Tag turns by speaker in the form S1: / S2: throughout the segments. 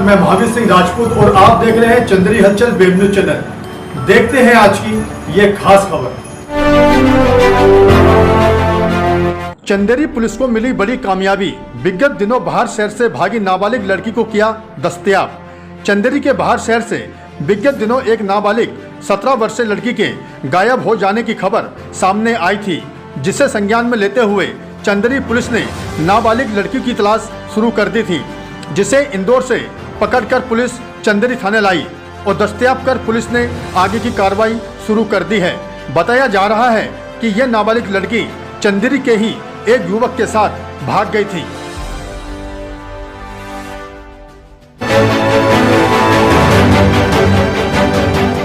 S1: मैं महावीर सिंह राजपूत और आप देख रहे हैं चंदेरी हलचल वेब न्यूज चैनल। देखते हैं आज की ये खास खबर। चंदेरी पुलिस को मिली बड़ी कामयाबी। विगत दिनों बाहर शहर से भागी नाबालिग लड़की को किया दस्तयाब। चंदेरी के बाहर शहर से विगत दिनों एक नाबालिग 17 वर्षीय लड़की के गायब हो जाने की खबर सामने आई थी, जिसे संज्ञान में लेते हुए चंदेरी पुलिस ने नाबालिग लड़की की तलाश शुरू कर दी थी, जिसे इंदौर से पकड़कर पुलिस चंदेरी थाने लाई और दस्तयाब कर पुलिस ने आगे की कार्रवाई शुरू कर दी है। बताया जा रहा है कि यह नाबालिग लड़की चंदेरी के ही एक युवक के साथ भाग गई थी।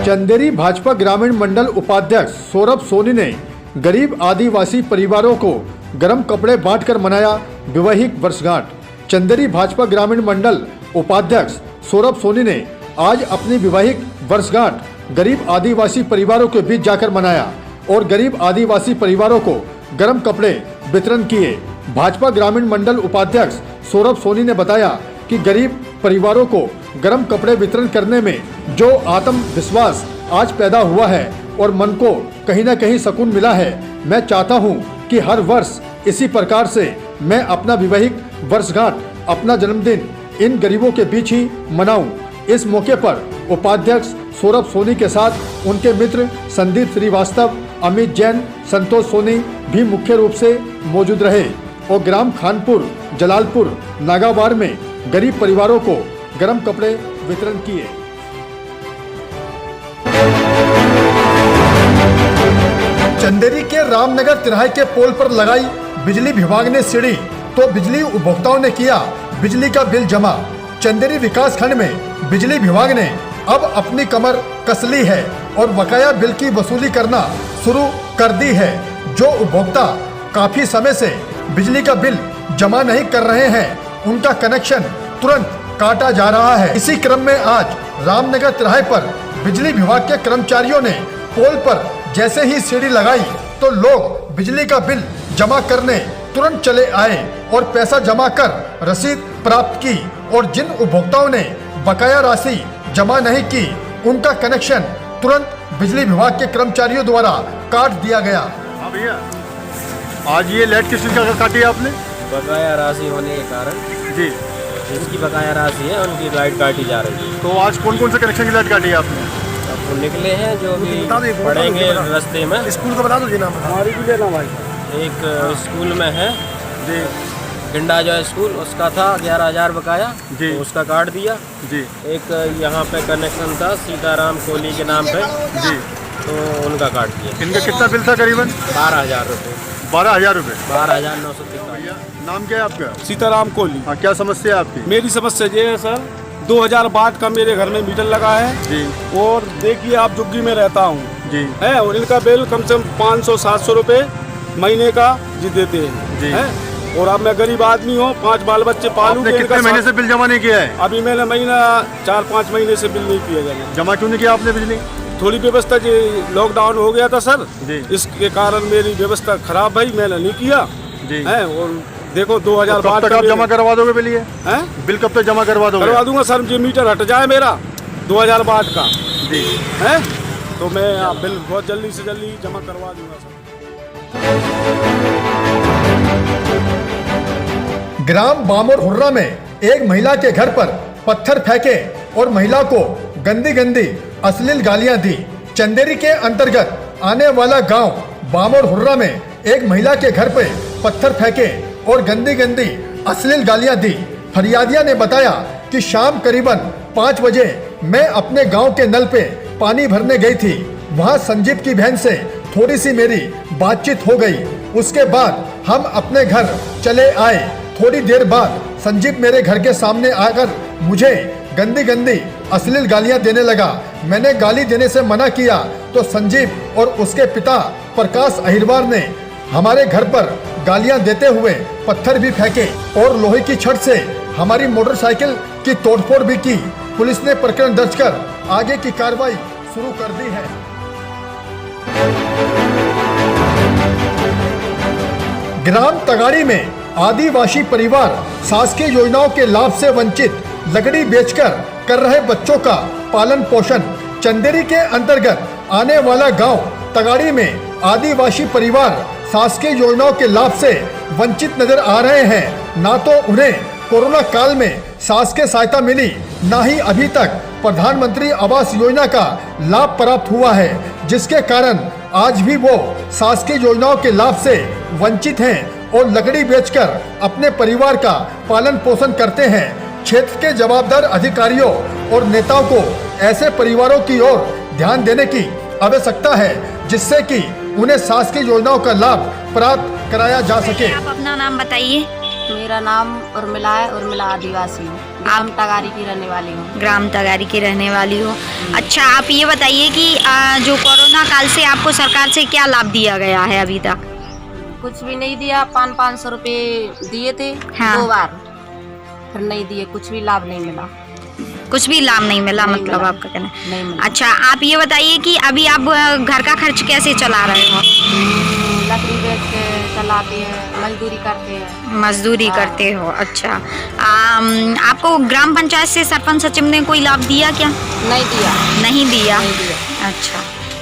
S1: चंदेरी भाजपा ग्रामीण मंडल उपाध्यक्ष सौरभ सोनी ने गरीब आदिवासी परिवारों को गर्म कपड़े बांटकर मनाया वैवाहिक वर्षगांठ। चंदेरी भाजपा ग्रामीण मंडल उपाध्यक्ष सौरभ सोनी ने आज अपनी वैवाहिक वर्षगांठ गरीब आदिवासी परिवारों के बीच जाकर मनाया और गरीब आदिवासी परिवारों को गर्म कपड़े वितरण किए। भाजपा ग्रामीण मंडल उपाध्यक्ष सौरभ सोनी ने बताया कि गरीब परिवारों को गर्म कपड़े वितरण करने में जो आत्मविश्वास आज पैदा हुआ है और मन को कहीं न कहीं सुकून मिला है, मैं चाहता हूं कि हर वर्ष इसी प्रकार से मैं अपना वैवाहिक वर्षगांठ, अपना जन्मदिन इन गरीबों के बीच ही मनाऊं। इस मौके पर उपाध्यक्ष सौरभ सोनी के साथ उनके मित्र संदीप श्रीवास्तव, अमित जैन, संतोष सोनी भी मुख्य रूप से मौजूद रहे और ग्राम खानपुर जलालपुर नागावार में गरीब परिवारों को गर्म कपड़े वितरण किए। चंदेरी के रामनगर तिराहे के पोल पर लगाई बिजली विभाग ने सीढ़ी, तो बिजली उपभोक्ताओं ने किया बिजली का बिल जमा। चंदेरी विकास खंड में बिजली विभाग ने अब अपनी कमर कस ली है और बकाया बिल की वसूली करना शुरू कर दी है। जो उपभोक्ता काफी समय से बिजली का बिल जमा नहीं कर रहे हैं, उनका कनेक्शन तुरंत काटा जा रहा है। इसी क्रम में आज रामनगर तिराहे पर बिजली विभाग के कर्मचारियों ने पोल पर जैसे ही सीढ़ी लगाई तो लोग बिजली का बिल जमा करने तुरंत चले आए और पैसा जमा कर रसीद प्राप्त की और जिन उपभोक्ताओं ने बकाया राशि जमा नहीं की, उनका कनेक्शन तुरंत बिजली विभाग के कर्मचारियों द्वारा काट दिया गया। हाँ भैया, आज ये लाइट किस चीज़ का काटी है आपने?
S2: बकाया राशि होने के कारण
S1: जी,
S2: जिनकी बकाया राशि है उनकी लाइट काटी जा रही है।
S1: तो आज कौन कौन से कनेक्शन की लाइट काटी है आपने?
S2: अब वो निकले हैं जो भी पढ़ेंगे रास्ते में।
S1: स्कूल का बता दो जी नाम। हमारी भी लेना भाई।
S2: एक स्कूल में है
S1: जी,
S2: गिंडा जो स्कूल, उसका था 11,000 बकाया
S1: जी,
S2: तो उसका काट दिया
S1: जी।
S2: एक यहाँ पे कनेक्शन था सीताराम कोहली के नाम पे
S1: जी,
S2: तो उनका काट दिया।
S1: इनका कितना बिल था करीबन?
S2: 12,000 रुपये।
S1: 12,000 रुपये।
S2: 12,943।
S1: नाम क्या है आपका?
S3: सीताराम कोहली।
S1: हाँ, क्या समस्या है आपकी?
S3: मेरी समस्या ये है सर, 2000 का मेरे घर में मीटर लगा है
S1: जी, और
S3: देखिए आप जुग्गी में रहता हूँ
S1: जी,
S3: है, और इनका बिल कम से कम 500-700 रुपये महीने का जी देते हैं
S1: जी,
S3: है? और अब मैं गरीब आदमी हूँ, 5 बाल बच्चे पालूं।
S1: कितने महीने से बिल जमा नहीं किया है?
S3: अभी मैंने महीना 4-5 महीने से बिल नहीं किया गया।
S1: जमा क्यों नहीं किया आपने बिजली?
S3: थोड़ी व्यवस्था जी, लॉकडाउन हो गया था सर
S1: जी,
S3: इसके कारण मेरी व्यवस्था खराब भाई, मैंने नहीं किया
S1: जी
S3: है। और देखो 2000
S1: तक आप जमा करवा दोगे बिल? ये
S3: है
S1: बिल कब तक जमा करवा दोगे?
S3: करवा दूंगा सर, जी मीटर हट जाए मेरा 2000 का
S1: जी
S3: है, तो मैं बिल बहुत जल्दी से जल्दी जमा करवा दूंगा सर।
S1: ग्राम बामोर हुर्रा में एक महिला के घर पर पत्थर फेंके और महिला को गंदी गंदी अश्लील गालियां दी। चंदेरी के अंतर्गत आने वाला गांव बामोर हुर्रा में एक महिला के घर पर पत्थर फेंके और गंदी गंदी अश्लील गालियां दी। फरियादिया ने बताया कि शाम करीबन 5 बजे मैं अपने गांव के नल पे पानी भरने गई थी। वहां संजीव की बहन से थोड़ी सी मेरी बातचीत हो गई। उसके बाद हम अपने घर चले आए। थोड़ी देर बाद संजीव मेरे घर के सामने आकर मुझे गंदी गंदी अश्लील गालियां देने लगा। मैंने गाली देने से मना किया तो संजीव और उसके पिता प्रकाश अहिरवार ने हमारे घर पर गालियां देते हुए पत्थर भी फेंके और लोहे की छड़ से हमारी मोटरसाइकिल की तोड़फोड़ भी की। पुलिस ने प्रकरण दर्ज कर आगे की कार्रवाई शुरू कर दी है। ग्राम तगाड़ी में आदिवासी परिवार शासकीय योजनाओं के लाभ से वंचित। लकड़ी बेचकर कर रहे बच्चों का पालन पोषण। चंदेरी के अंतर्गत आने वाला गांव तगाड़ी में आदिवासी परिवार शासकीय योजनाओं के लाभ से वंचित नजर आ रहे हैं। ना तो उन्हें कोरोना काल में शासकीय सहायता मिली, ना ही अभी तक प्रधानमंत्री आवास योजना का लाभ प्राप्त हुआ है, जिसके कारण आज भी वो शासकीय योजनाओं के लाभ से वंचित हैं और लकड़ी बेचकर अपने परिवार का पालन पोषण करते हैं। क्षेत्र के जवाबदार अधिकारियों और नेताओं को ऐसे परिवारों की ओर ध्यान देने की आवश्यकता है, जिससे कि उन्हें शासकीय योजनाओं का लाभ प्राप्त कराया जा सके।
S4: आप अपना नाम बताइए।
S5: मेरा नाम उर्मिला है, उर्मिला आदिवासी हूँ, ग्राम तगारी की रहने वाली हूँ।
S4: ग्राम तगारी की रहने वाली हो। अच्छा, आप ये बताइए कि जो कोरोना काल से आपको सरकार से क्या लाभ दिया गया है अभी तक?
S5: कुछ भी नहीं दिया, 500 रुपए दिए थे।
S4: हाँ।
S5: 2 बार, फिर नहीं दिए, कुछ भी लाभ नहीं मिला।
S4: कुछ भी लाभ नहीं मिला,
S5: नहीं
S4: मतलब
S5: मिला।
S4: आपका कहना है।
S5: नहीं मिला।
S4: अच्छा, आप ये बताइए कि अभी आप घर का खर्च कैसे चला रहे हो?
S5: लकड़ी बेच के चलाते हैं, मजदूरी करते हैं।
S4: मजदूरी
S5: हाँ।
S4: करते हो। अच्छा, आपको ग्राम पंचायत से सरपंच सचिव ने कोई लाभ दिया क्या?
S5: नहीं दिया।
S4: नहीं दिया।
S5: नहीं दिया।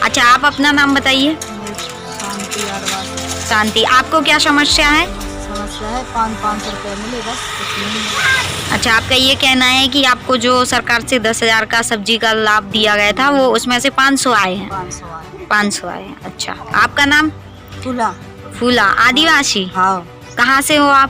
S4: अच्छा, आप अपना नाम बताइए।
S5: शांति आदिवासी।
S4: शांति, आपको क्या समस्या है?
S5: समस्या है 500 रुपये मिले, बस कुछ नहीं।
S4: अच्छा, आपका ये कहना है कि आपको जो सरकार से 10,000 का सब्जी का लाभ दिया गया था, वो उसमें से 500 आए हैं।
S5: 500 आए।
S4: 500 आए हैं। अच्छा, आपका नाम?
S5: फूला।
S4: फूला, आदिवासी।
S5: हाँ।
S4: कहाँ से हो आप?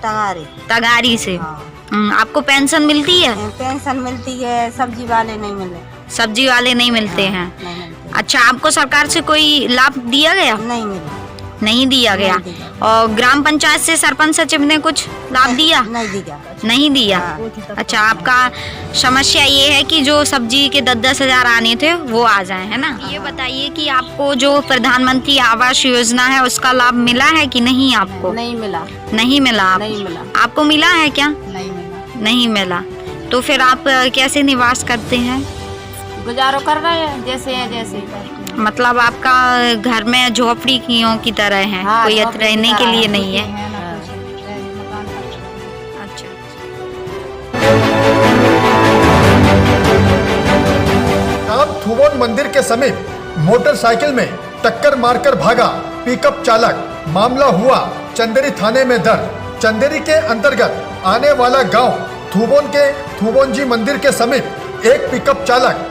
S5: तगारी।
S4: तगारी से।
S5: हाँ।
S4: आपको पेंशन मिलती है?
S5: पेंशन मिलती है, सब्जी वाले नहीं मिले।
S4: सब्जी वाले नहीं मिलते हैं।
S5: नहीं मिलते।
S4: अच्छा, आपको सरकार से कोई लाभ दिया गया?
S5: नहीं मिला।
S4: नहीं दिया गया।
S5: नहीं दिया।
S4: और ग्राम पंचायत से सरपंच सचिव ने कुछ लाभ दिया?
S5: नहीं दिया।
S4: नहीं दिया।
S5: हाँ।
S4: अच्छा, आपका समस्या ये है कि जो सब्जी के 10-10 हजार आने थे वो आ जाए, है ना? ये बताइए कि आपको जो प्रधानमंत्री आवास योजना है उसका लाभ मिला है कि नहीं आपको?
S5: नहीं मिला।
S4: नहीं मिला।
S5: नहीं मिला।
S4: आपको मिला है क्या?
S5: नहीं मिला।
S4: नहीं मिला। तो फिर आप कैसे निवास करते हैं?
S5: गुजारो कर रहे हैं, जैसे है जैसे।
S4: मतलब आपका घर में झोपड़ी की तरह है?
S5: हाँ,
S4: कोई
S5: झोपड़ी
S4: रहने
S5: की
S4: के
S5: तरह
S4: लिए
S5: है।
S4: नहीं है?
S5: हाँ।
S4: अच्छा।
S1: गांव थुबोन मंदिर के समीप मोटरसाइकिल में टक्कर मारकर भागा पिकअप चालक। मामला हुआ चंदेरी थाने में दर्ज। चंदेरी के अंतर्गत आने वाला गांव थुबोन के थुबोन जी मंदिर के समीप एक पिकअप चालक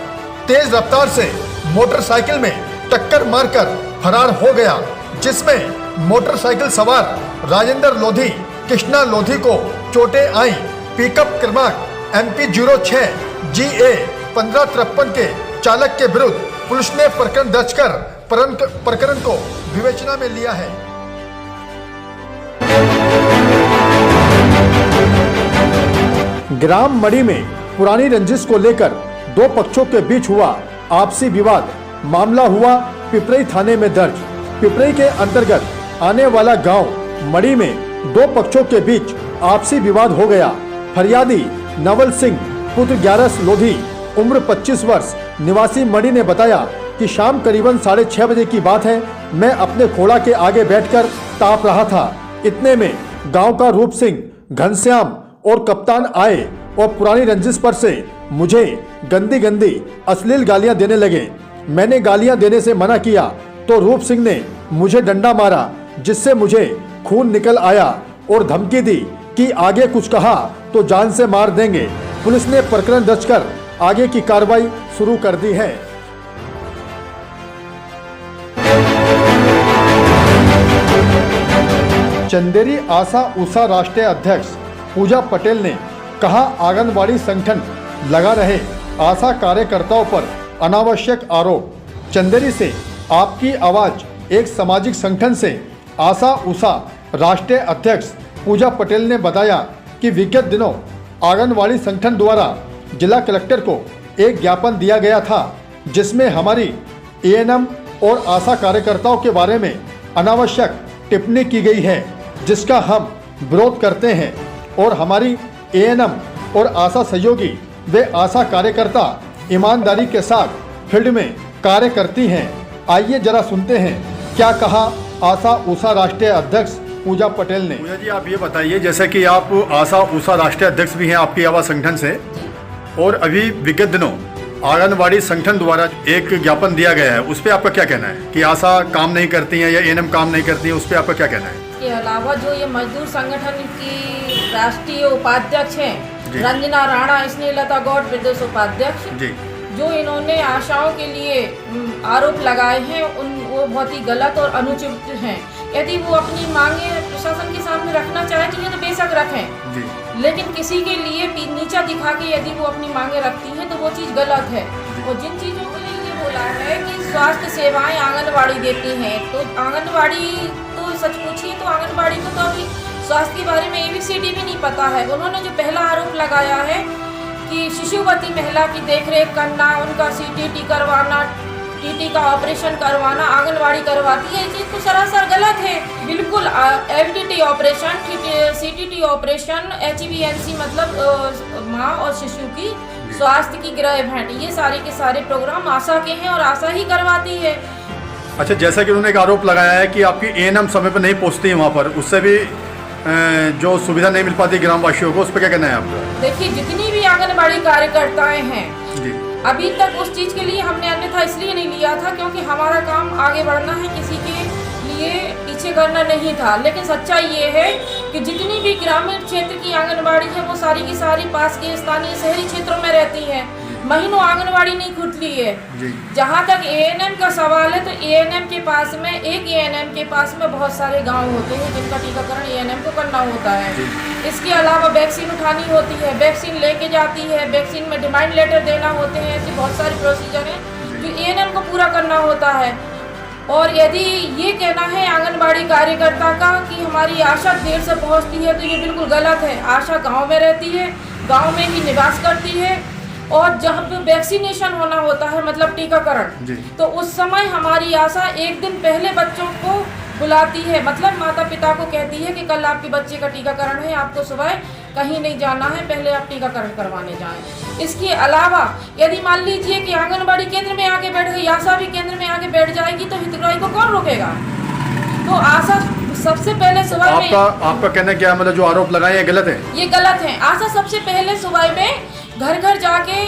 S1: तेज रफ्तार से मोटरसाइकिल में टक्कर मारकर फरार हो गया, जिसमें मोटरसाइकिल सवार राजेंद्र लोधी, कृष्णा लोधी को चोटें आई। पिकअप क्रमांक MP 06 GA 1553 के चालक के विरुद्ध पुलिस ने प्रकरण दर्ज कर प्रकरण को विवेचना में लिया है। ग्राम मड़ी में पुरानी रंजिश को लेकर दो पक्षों के बीच हुआ आपसी विवाद। मामला हुआ पिपरई थाने में दर्ज। पिपरई के अंतर्गत आने वाला गांव मड़ी में दो पक्षों के बीच आपसी विवाद हो गया। फरियादी नवल सिंह पुत्र 11 लोधी उम्र 25 वर्ष निवासी मड़ी ने बताया कि शाम करीबन 6:30 बजे की बात है। मैं अपने खोड़ा के आगे बैठकर ताप रहा था। इतने में गांव का रूप सिंह, घनश्याम और कप्तान आए और पुरानी रंजिश पर से मुझे गंदी गंदी अश्लील गालियां देने लगे। मैंने गालियां देने से मना किया तो रूप सिंह ने मुझे डंडा मारा, जिससे मुझे खून निकल आया और धमकी दी कि आगे कुछ कहा तो जान से मार देंगे। पुलिस ने प्रकरण दर्ज कर आगे की कार्रवाई शुरू कर दी है। चंदेरी आशा उषा राष्ट्रीय अध्यक्ष पूजा पटेल ने कहा, आंगनबाड़ी संगठन लगा रहे आशा कार्यकर्ताओं पर अनावश्यक आरोप। चंदेरी से आपकी आवाज एक सामाजिक संगठन से आशा उषा राष्ट्रीय अध्यक्ष पूजा पटेल ने बताया कि विगत दिनों आंगनबाड़ी संगठन द्वारा जिला कलेक्टर को एक ज्ञापन दिया गया था, जिसमें हमारी ANM और आशा कार्यकर्ताओं के बारे में अनावश्यक टिप्पणी की गई है, जिसका हम विरोध करते हैं और हमारी ANM और आशा सहयोगी वे आशा कार्यकर्ता ईमानदारी के साथ फील्ड में कार्य करती हैं। आइए जरा सुनते हैं क्या कहा आशा उषा राष्ट्रीय अध्यक्ष पूजा पटेल ने। पूजा जी, आप ये बताइए, जैसे कि आप आशा ऊषा राष्ट्रीय अध्यक्ष भी हैं आपकी आवास संगठन से, और अभी विगत दिनों आंगनबाड़ी संगठन द्वारा एक ज्ञापन दिया गया है, उस पर आपका क्या कहना है कि आशा काम नहीं करती हैं या एएनएम काम नहीं करती हैं, उस पर आपका क्या कहना है?
S6: के अलावा जो ये मजदूर संगठन की राष्ट्रीय उपाध्यक्ष हैं रंजना राणा, स्नेहलता गौड़ प्रदेश उपाध्यक्ष
S1: जी,
S6: जो इन्होंने आशाओं के लिए आरोप लगाए हैं वो बहुत ही गलत और अनुचित हैं। यदि वो अपनी मांगे प्रशासन के सामने रखना चाहती हैं तो बेशक रखें
S1: जी,
S6: लेकिन किसी के लिए नीचा दिखा के यदि वो अपनी मांगे रखती हैं तो वो चीज़ गलत है। और जिन चीज़ों के लिए ये बोला है कि स्वास्थ्य सेवाएं आंगनबाड़ी देती हैं, तो आंगनबाड़ी तो सच पूछिए तो आंगनबाड़ी को तो अभी स्वास्थ्य के बारे में ABCD भी नहीं पता है। उन्होंने जो पहला आरोप लगाया है कि शिशुवती महिला की देखरेख करना, उनका CTT करवाना, TT का ऑपरेशन करवाना आंगनबाड़ी करवाती है, ये चीज़ तो सरासर गलत है। बिल्कुल LTT operation, CTT operation, HBNC मतलब माँ और शिशु की स्वास्थ्य की गृह भेंट, ये सारे के सारे प्रोग्राम आशा के हैं और आशा ही करवाती है।
S1: अच्छा, जैसा कि उन्होंने एक आरोप लगाया है कि आपकी एएनएम समय पर नहीं पहुंचती है वहाँ पर, उससे भी जो सुविधा नहीं मिल पाती ग्रामवासियों को, उस पर क्या कहना है आपका?
S6: देखिए, जितनी भी आंगनबाड़ी कार्यकर्ताएं हैं
S1: जी,
S6: अभी तक उस चीज़ के लिए हमने अन्यथा इसलिए नहीं लिया था क्योंकि हमारा काम आगे बढ़ना है, किसी के लिए पीछे करना नहीं था। लेकिन सच्चाई ये है कि जितनी भी ग्रामीण क्षेत्र की आंगनबाड़ी है वो सारी की सारी पास के स्थानीय शहरी क्षेत्रों में रहती है, महीनों आंगनबाड़ी नहीं खुलती है। जहाँ तक ANM का सवाल है तो ANM के पास में एक ANM के पास में बहुत सारे गांव होते हैं जिनका टीकाकरण ANM को करना होता है। इसके अलावा वैक्सीन उठानी होती है, वैक्सीन लेके जाती है, वैक्सीन में डिमांड लेटर देना होते हैं, ऐसी बहुत सारी प्रोसीजर हैं जो ANM को पूरा करना होता है। और यदि ये कहना है आंगनबाड़ी कार्यकर्ता का कि हमारी आशा देर से पहुँचती है तो ये बिल्कुल गलत है। आशा गाँव में रहती है, गाँव में ही निवास करती है, और जब वैक्सीनेशन होना होता है मतलब टीकाकरण, तो उस समय हमारी आशा एक दिन पहले बच्चों को बुलाती है, मतलब माता पिता को कहती है कि कल आपके बच्चे का टीकाकरण है, आपको सुबह कहीं नहीं जाना है, पहले आप टीकाकरण करवाने जाएं। इसके अलावा यदि मान लीजिए कि आंगनबाड़ी केंद्र में आके बैठ गई, आशा भी केंद्र में आके बैठ जाएगी तो हितग्राही को कौन रोकेगा? तो आशा सबसे पहले सुबह में
S1: आपका कहना क्या, मतलब जो आरोप लगाए हैं गलत है?
S6: ये गलत है। आशा सबसे पहले सुबह में घर घर जाके,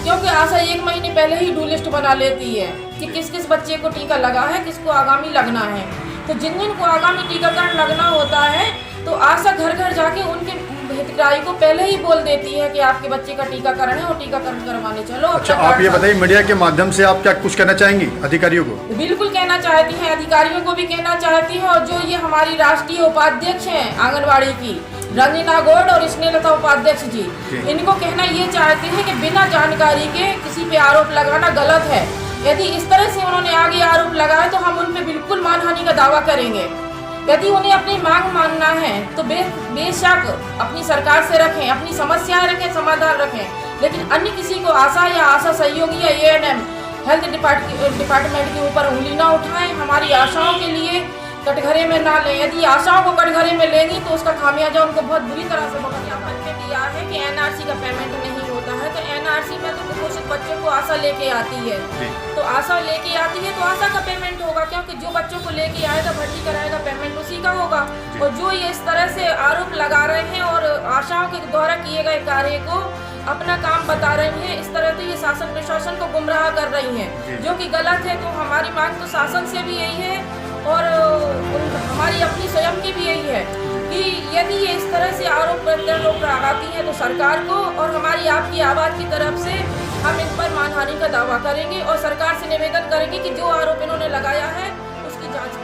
S6: क्योंकि आशा 1 महीने पहले ही डू लिस्ट बना लेती है कि किस किस बच्चे को टीका लगा है, किसको आगामी लगना है। तो जिन जिन को आगामी टीकाकरण लगना होता है तो आशा घर घर जाके उनके हितग्राही को पहले ही बोल देती है कि आपके बच्चे का टीकाकरण है और टीकाकरण करवाने चलो।
S1: अच्छा, आप ये बताइए, मीडिया के माध्यम से आप क्या कुछ कहना चाहेंगी अधिकारियों को?
S6: बिल्कुल कहना चाहती हैं, अधिकारियों को भी कहना चाहती है। और जो ये हमारी राष्ट्रीय उपाध्यक्ष हैं आंगनबाड़ी की, रंजना गौड़ और स्नेहलता उपाध्यक्ष जी, इनको कहना ये चाहते हैं कि बिना जानकारी के किसी पे आरोप लगाना गलत है। यदि इस तरह से उन्होंने आगे आरोप लगाए तो हम उन पे बिल्कुल मानहानि का दावा करेंगे। यदि उन्हें अपनी मांग मानना है तो बेशक अपनी सरकार से रखें, अपनी समस्याएं रखें, समाधान रखें, लेकिन अन्य किसी को आशा या आशा सहयोगी या ANM हेल्थ डिपार्टमेंट के ऊपर उंगली ना उठाएं। हमारी आशाओं के लिए कटघरे में ना लें। यदि आशाओं को कटघरे में लेंगी तो उसका खामियाजा उनको बहुत बुरी तरह से भुगतना पड़ेगा। दिया है कि NRC का पेमेंट नहीं होता है, तो NRC में तो कुपोषित बच्चों को आशा लेके आती है, तो आशा लेके आती है तो आशा का पेमेंट होगा, क्योंकि जो बच्चों को लेके आएगा, भर्ती कराएगा, पेमेंट उसी का होगा। और जो ये इस तरह से आरोप लगा रहे हैं और आशाओं के द्वारा किए गए कार्य को अपना काम बता रही हैं, इस तरह से ये शासन प्रशासन को गुमराह कर रही हैं, जो कि गलत है। तो हमारी मांग तो शासन से भी यही है और हमारी अपनी स्वयं की भी यही है कि यदि ये इस तरह से आरोप प्रत्यारोप लगाती है तो सरकार को और हमारी आपकी आवाज़ की तरफ से हम इन पर मानहानि का दावा करेंगे और सरकार से निवेदन करेंगे कि जो आरोप इन्होंने लगाया है उसकी जांच